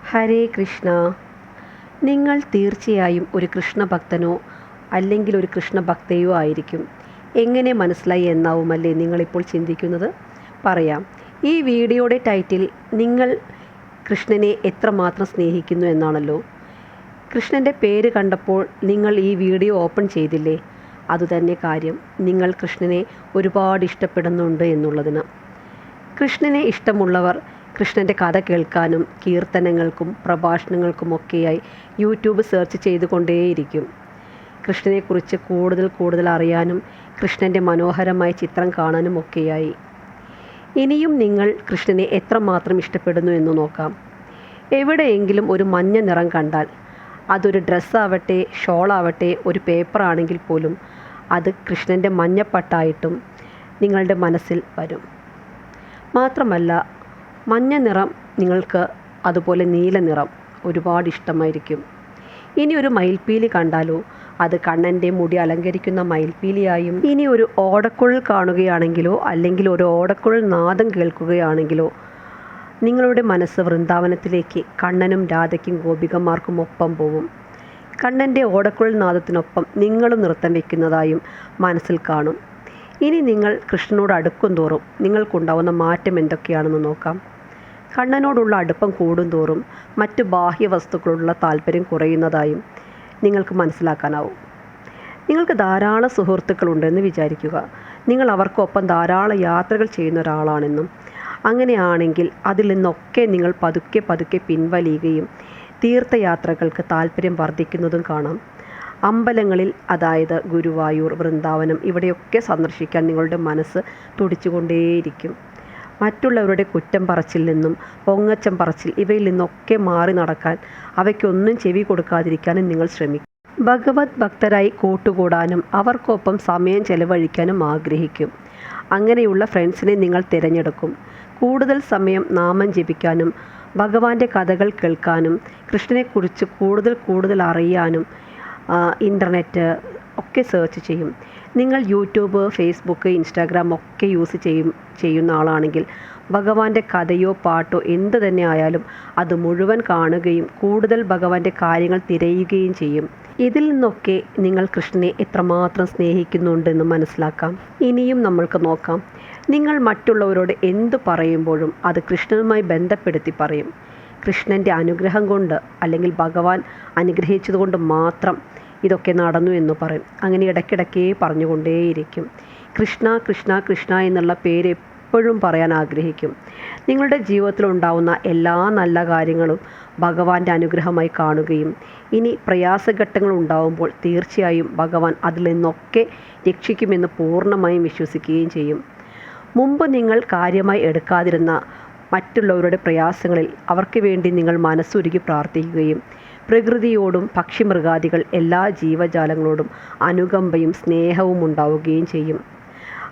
ഹരേ കൃഷ്ണ. നിങ്ങൾ തീർച്ചയായും ഒരു കൃഷ്ണഭക്തനോ അല്ലെങ്കിൽ ഒരു കൃഷ്ണഭക്തയോ ആയിരിക്കും. എങ്ങനെ മനസ്സിലായി എന്നാവുമല്ലേ നിങ്ങളിപ്പോൾ ചിന്തിക്കുന്നത്? പറയാം. ഈ വീഡിയോയുടെ ടൈറ്റിൽ നിങ്ങൾ കൃഷ്ണനെ എത്രമാത്രം സ്നേഹിക്കുന്നു എന്നാണല്ലോ. കൃഷ്ണൻ്റെ പേര് കണ്ടപ്പോൾ നിങ്ങൾ ഈ വീഡിയോ ഓപ്പൺ ചെയ്തില്ലേ? അതുതന്നെ കാര്യം, നിങ്ങൾ കൃഷ്ണനെ ഒരുപാട് ഇഷ്ടപ്പെടുന്നുണ്ട് എന്നുള്ളതിന്. കൃഷ്ണനെ ഇഷ്ടമുള്ളവർ കൃഷ്ണൻ്റെ കഥ കേൾക്കാനും കീർത്തനങ്ങൾക്കും പ്രഭാഷണങ്ങൾക്കുമൊക്കെയായി യൂട്യൂബ് സെർച്ച് ചെയ്തുകൊണ്ടേയിരിക്കും. കൃഷ്ണനെക്കുറിച്ച് കൂടുതൽ അറിയാനും കൃഷ്ണൻ്റെ മനോഹരമായ ചിത്രം കാണാനും ഒക്കെയായി. ഇനിയും നിങ്ങൾ കൃഷ്ണനെ എത്രമാത്രം ഇഷ്ടപ്പെടുന്നു എന്ന് നോക്കാം. എവിടെയെങ്കിലും ഒരു മഞ്ഞ നിറം കണ്ടാൽ, അതൊരു ഡ്രസ്സാവട്ടെ, ഷോളാവട്ടെ, ഒരു പേപ്പറാണെങ്കിൽ പോലും അത് കൃഷ്ണൻ്റെ മഞ്ഞപ്പട്ടായിട്ടും നിങ്ങളുടെ മനസ്സിൽ വരും. മാത്രമല്ല, മഞ്ഞ നിറം നിങ്ങൾക്ക് അതുപോലെ നീല നിറം ഒരുപാട് ഇഷ്ടമായിരിക്കും. ഇനി ഒരു മയിൽപ്പീലി കണ്ടാലോ, അത് കണ്ണൻ്റെ മുടി അലങ്കരിക്കുന്ന മയിൽപ്പീലിയായും, ഇനി ഒരു ഓടക്കുഴൽ കാണുകയാണെങ്കിലോ അല്ലെങ്കിൽ ഒരു ഓടക്കുഴൽ നാദം കേൾക്കുകയാണെങ്കിലോ നിങ്ങളുടെ മനസ്സ് വൃന്ദാവനത്തിലേക്ക് കണ്ണനും രാധയ്ക്കും ഗോപികമാർക്കും ഒപ്പം പോവും. കണ്ണൻ്റെ ഓടക്കുഴൽ നാദത്തിനൊപ്പം നിങ്ങളും നൃത്തം വയ്ക്കുന്നതായും മനസ്സിൽ കാണും. ഇനി നിങ്ങൾ കൃഷ്ണനോട് അടുക്കും തോറും നിങ്ങൾക്കുണ്ടാവുന്ന മാറ്റം എന്തൊക്കെയാണെന്ന് നോക്കാം. കണ്ണനോടുള്ള അടുപ്പം കൂടുന്തോറും മറ്റു ബാഹ്യ വസ്തുക്കളോടുള്ള താല്പര്യം കുറയുന്നതായും നിങ്ങൾക്ക് മനസ്സിലാക്കാനാവും. നിങ്ങൾക്ക് ധാരാളം സുഹൃത്തുക്കളുണ്ടെന്ന് വിചാരിക്കുക. നിങ്ങൾ അവർക്കൊപ്പം ധാരാളം യാത്രകൾ ചെയ്യുന്ന ഒരാളാണെന്നും, അങ്ങനെയാണെങ്കിൽ അതിൽ നിന്നൊക്കെ നിങ്ങൾ പതുക്കെ പിൻവലിയുകയും തീർത്ഥയാത്രകൾക്ക് താല്പര്യം വർദ്ധിക്കുന്നതും കാണാം. അമ്പലങ്ങളിൽ, അതായത് ഗുരുവായൂർ, വൃന്ദാവനം, ഇവിടെയൊക്കെ സന്ദർശിക്കാൻ നിങ്ങളുടെ മനസ്സ് തുടിച്ചുകൊണ്ടേയിരിക്കും. മറ്റുള്ളവരുടെ കുറ്റം പറച്ചിൽ നിന്നും പൊങ്ങച്ചം പറച്ചിൽ ഇവയിൽ നിന്നൊക്കെ മാറി നടക്കാൻ, അവയ്ക്കൊന്നും ചെവി കൊടുക്കാതിരിക്കാനും നിങ്ങൾ ശ്രമിക്കും. ഭഗവത് ഭക്തരായി കൂട്ടുകൂടാനും അവർക്കൊപ്പം സമയം ചെലവഴിക്കാനും ആഗ്രഹിക്കും. അങ്ങനെയുള്ള ഫ്രണ്ട്സിനെ നിങ്ങൾ തിരഞ്ഞെടുക്കും. കൂടുതൽ സമയം നാമം ജപിക്കാനും ഭഗവാന്റെ കഥകൾ കേൾക്കാനും കൃഷ്ണനെക്കുറിച്ച് കൂടുതൽ അറിയാനും ഇൻ്റർനെറ്റ് ഒക്കെ സെർച്ച് ചെയ്യും. നിങ്ങൾ യൂട്യൂബ്, ഫേസ്ബുക്ക്, ഇൻസ്റ്റാഗ്രാം ഒക്കെ യൂസ് ചെയ്യുന്ന ആളാണെങ്കിൽ ഭഗവാന്റെ കഥയോ പാട്ടോ എന്ത് തന്നെ ആയാലും അത് മുഴുവൻ കാണുകയും കൂടുതൽ ഭഗവാന്റെ കാര്യങ്ങൾ തിരയുകയും ചെയ്യും. ഇതിൽ നിന്നൊക്കെ നിങ്ങൾ കൃഷ്ണനെ എത്രമാത്രം സ്നേഹിക്കുന്നുണ്ടെന്ന് മനസ്സിലാക്കാം. ഇനിയും നമ്മൾക്ക് നോക്കാം. നിങ്ങൾ മറ്റുള്ളവരോട് എന്തു പറയുമ്പോഴും അത് കൃഷ്ണനുമായി ബന്ധപ്പെടുത്തി പറയും. കൃഷ്ണൻ്റെ അനുഗ്രഹം കൊണ്ട് അല്ലെങ്കിൽ ഭഗവാൻ അനുഗ്രഹിച്ചതുകൊണ്ട് മാത്രം ഇതൊക്കെ നടന്നു എന്ന് പറയും. അങ്ങനെ ഇടയ്ക്കിടയ്ക്കേ പറഞ്ഞുകൊണ്ടേയിരിക്കും. കൃഷ്ണ കൃഷ്ണ കൃഷ്ണ എന്നുള്ള പേര് എപ്പോഴും പറയാൻ ആഗ്രഹിക്കും. നിങ്ങളുടെ ജീവിതത്തിലുണ്ടാവുന്ന എല്ലാ നല്ല കാര്യങ്ങളും ഭഗവാന്റെ അനുഗ്രഹമായി കാണുകയും ഇനി പ്രയാസഘട്ടങ്ങൾ ഉണ്ടാവുമ്പോൾ തീർച്ചയായും ഭഗവാൻ അതിൽ നിന്നൊക്കെ രക്ഷിക്കുമെന്ന് പൂർണ്ണമായും വിശ്വസിക്കുകയും ചെയ്യും. മുമ്പ് നിങ്ങൾ കാര്യമായി എടുക്കാതിരുന്ന മറ്റുള്ളവരുടെ പ്രയാസങ്ങളിൽ അവർക്ക് വേണ്ടി നിങ്ങൾ മനസ്സുരുകി പ്രാർത്ഥിക്കുകയും പ്രകൃതിയോടും പക്ഷിമൃഗാദികൾ എല്ലാ ജീവജാലങ്ങളോടും അനുകമ്പയും സ്നേഹവും ഉണ്ടാവുകയും ചെയ്യും.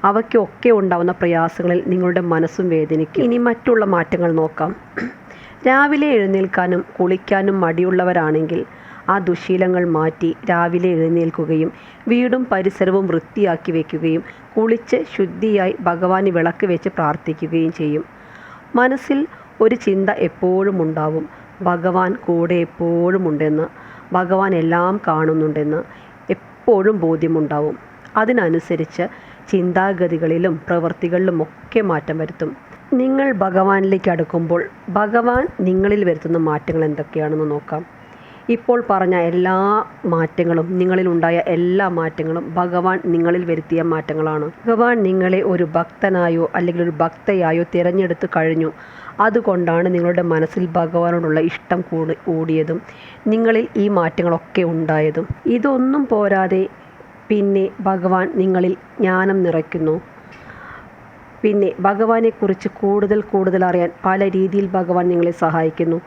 അവയ്ക്കൊക്കെ ഉണ്ടാവുന്ന പ്രയാസങ്ങളിൽ നിങ്ങളുടെ മനസ്സും വേദനിക്കും. ഇനി മറ്റുള്ള മാറ്റങ്ങൾ നോക്കാം. രാവിലെ എഴുന്നേൽക്കാനും കുളിക്കാനും മടിയുള്ളവരാണെങ്കിൽ ആ ദുശീലങ്ങൾ മാറ്റി രാവിലെ എഴുന്നേൽക്കുകയും വീടും പരിസരവും വൃത്തിയാക്കി വയ്ക്കുകയും കുളിച്ച് ശുദ്ധിയായി ഭഗവാന് വിളക്ക് വെച്ച് പ്രാർത്ഥിക്കുകയും ചെയ്യും. മനസ്സിൽ ഒരു ചിന്ത എപ്പോഴും ഉണ്ടാവും, ഭഗവാൻ കൂടെ എപ്പോഴും ഉണ്ടെന്ന്, ഭഗവാൻ എല്ലാം കാണുന്നുണ്ടെന്ന് എപ്പോഴും ബോധ്യമുണ്ടാവും. അതിനനുസരിച്ച് ചിന്താഗതികളിലും പ്രവൃത്തികളിലും ഒക്കെ മാറ്റം വരുത്തും. നിങ്ങൾ ഭഗവാനിലേക്ക് അടുക്കുമ്പോൾ ഭഗവാൻ നിങ്ങളിൽ വരുത്തുന്ന മാറ്റങ്ങൾ എന്തൊക്കെയാണെന്ന് നോക്കാം. ഇപ്പോൾ പറഞ്ഞ എല്ലാ മാറ്റങ്ങളും, നിങ്ങളിലുണ്ടായ എല്ലാ മാറ്റങ്ങളും ഭഗവാൻ നിങ്ങളിൽ വരുത്തിയ മാറ്റങ്ങളാണ്. ഭഗവാൻ നിങ്ങളെ ഒരു ഭക്തനായോ അല്ലെങ്കിൽ ഒരു ഭക്തയായോ തിരഞ്ഞെടുത്തു കഴിഞ്ഞു. അതുകൊണ്ടാണ് നിങ്ങളുടെ മനസ്സിൽ ഭഗവാനോടുള്ള ഇഷ്ടം കൂടിയതും നിങ്ങളിൽ ഈ മാറ്റങ്ങളൊക്കെ ഉണ്ടായതും. ഇതൊന്നും പോരാതെ പിന്നെ ഭഗവാൻ നിങ്ങളിൽ ജ്ഞാനം നിറയ്ക്കുന്നു. പിന്നെ ഭഗവാനെക്കുറിച്ച് കൂടുതൽ അറിയാൻ പല രീതിയിൽ ഭഗവാൻ നിങ്ങളെ സഹായിക്കുന്നു.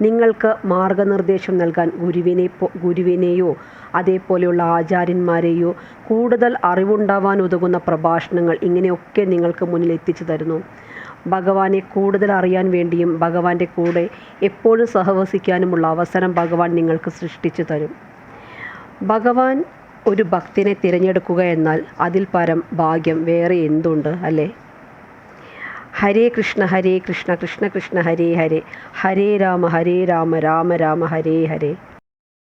നിങ്ങൾക്ക് മാർഗനിർദ്ദേശം നൽകാൻ ഗുരുവിനെയോ അതേപോലെയുള്ള ആചാര്യന്മാരെയോ കൂടുതൽ അറിവുണ്ടാവാൻ ഉതകുന്ന പ്രഭാഷണങ്ങൾ ഇങ്ങനെയൊക്കെ നിങ്ങൾക്ക് മുന്നിൽ എത്തിച്ചു തരുന്നു. ഭഗവാനെ കൂടുതൽ അറിയാൻ വേണ്ടിയും ഭഗവാന്റെ കൂടെ എപ്പോഴും സഹവസിക്കാനുമുള്ള അവസരം ഭഗവാൻ നിങ്ങൾക്ക് സൃഷ്ടിച്ചു തരും. ഭഗവാൻ ഒരു ഭക്തനെ തിരഞ്ഞെടുക്കുക എന്നാൽ അതിൽ പരം ഭാഗ്യം വേറെ എന്തുണ്ട്, അല്ലേ? ഹരേ കൃഷ്ണ കൃഷ്ണ കൃഷ്ണ ഹരേ ഹരേ, ഹരേ രാമ രാമ രാമ ഹരേ ഹരേ.